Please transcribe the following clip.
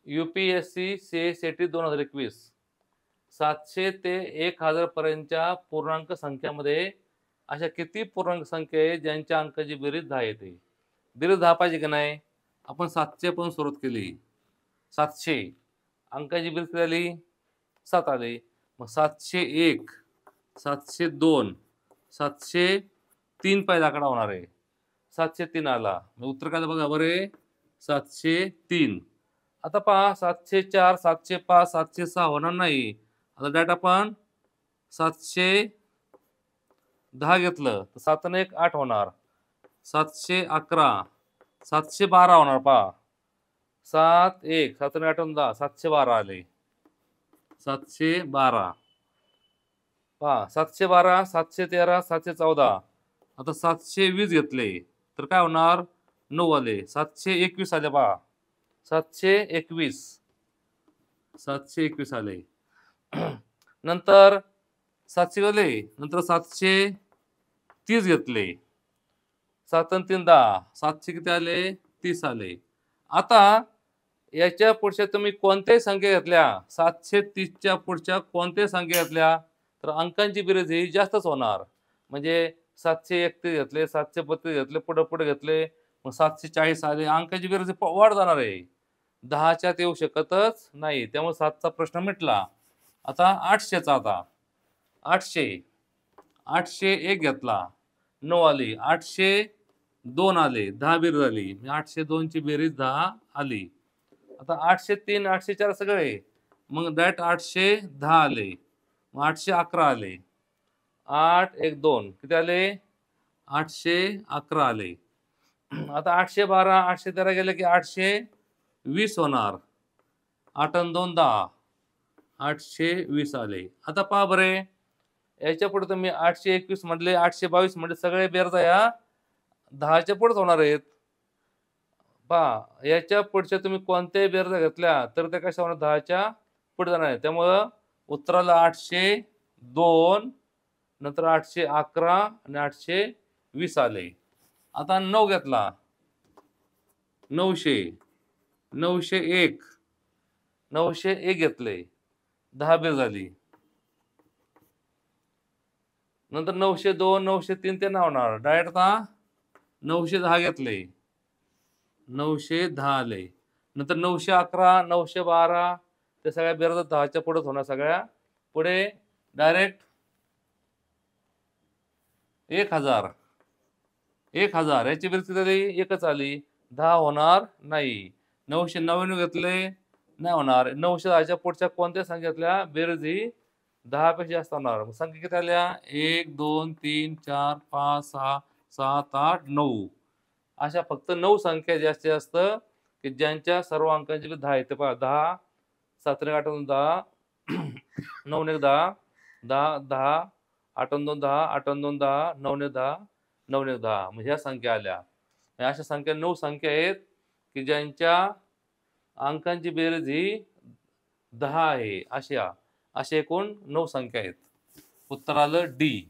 UPSC CSAT 2021 700 ते 1000 पर्यंतच्या पूर्णांक संख्यामध्ये अशा किती पूर्णांक संख्या आहे ज्यांच्या अंकाची बेरीज 10 येते? बेरीज 10 पाहिजे की नाही? आपण 700 पण सुरुवात केली. 700 अंकाची बेरीज किती आली? 7 आली. मग 701, 702, 703 पहिला आकडा होणार आहे. 703 आला. मग उत्तर काय बघा बरे, 703. आता पहा 704, 705, 706 होणार नाही. आता डायरेक्ट आपण 710 घेतलं तर 7 आणि 1 8 होणार. 711, 712 होणार पहा. 7 1 7 आणि 8 10 712 आले. 712 पहा 712, 713, 714. आता 720 घेतले तर काय होणार? 9 आले. 721 आले पहा. 721 721 आले. नंतर 700 गेले. नंतर 730 घेतले. 7 आणि 3 10. 700 किती आले? 30 आले. आता याच्या पुढच्या तुम्ही कोणत्याही संख्या घेतल्या, 730च्या पुढच्या कोणत्याही संख्या घेतल्या तर अंकांची बेरीज ही जास्तच होणार. म्हणजे 731 घेतले, 732 घेतले, पुढे घेतले, मग 740 आले. अंकाची बेरीज वाढ जाणार आहे. 10च्यात येऊ शकतच नाही. त्यामुळे 7चा प्रश्न मिटला. आता 800चा आता 801 घेतला, 9 आली. 802 आले, 10 बेरीज आली. 802 ची बेरीज 10 आली. आता 803, 804 सगळे, मग डायरेक्ट 810 आले. मग 811 आले. 8 1 2 किती आले? 811 आले. आता 812, 813 गेले की 820 होणार. 8 आणि 2 10. 820 आले. आता पहा बरे, याच्या पुढे तुम्ही 821 म्हटले, 822 म्हटले, सगळे बेरजा या 10च्या पुढेच होणार आहेत. पहा याच्या पुढच्या तुम्ही कोणत्याही बेरजा घेतल्या तर त्या कशा होणार? 10च्या पुढे जाणार आहे. त्यामुळं उत्तराला 802, नंतर 811 आणि 820 आले. आता 9 घेतला, 900, 901, 901 घेतले, 10 बेरीज झाली. नंतर 902, 903 ते होणार. डायरेक्ट आता 910 घेतले, 910 आले. नंतर 911, 912 ते सगळ्या बेरजा 10च्या पुढेच होणार. सगळ्या पुढे डायरेक्ट 1000, 1000 याची बेरीज किती आली? एकच आली. 10 होणार नाही. 999 घेतले, नाही होणार. 910च्या पुढच्या कोणत्या संख्या घेतल्या बेरीज ही 10 पेक्षा जास्त होणार. मग संख्या किती आल्या? 1 2 3 4 5 6 7 8 9. अशा फक्त 9 संख्या जास्तीत जास्त की ज्यांच्या सर्व अंकांची 10 येते. पहा 10, 7 आणि 8 आणि 10, 9 आणि 10, 10 10, 8 आणि 2 10, 8 आणि 2 10, 9 आणि 10, 9 आणि 10. म्हणजे ह्या संख्या आल्या. अशा संख्या 9 संख्या आहेत की ज्यांच्या अंकांची बेरीज ही 10 आहे. अशा एकूण 9 संख्या आहेत. उत्तर आलं डी.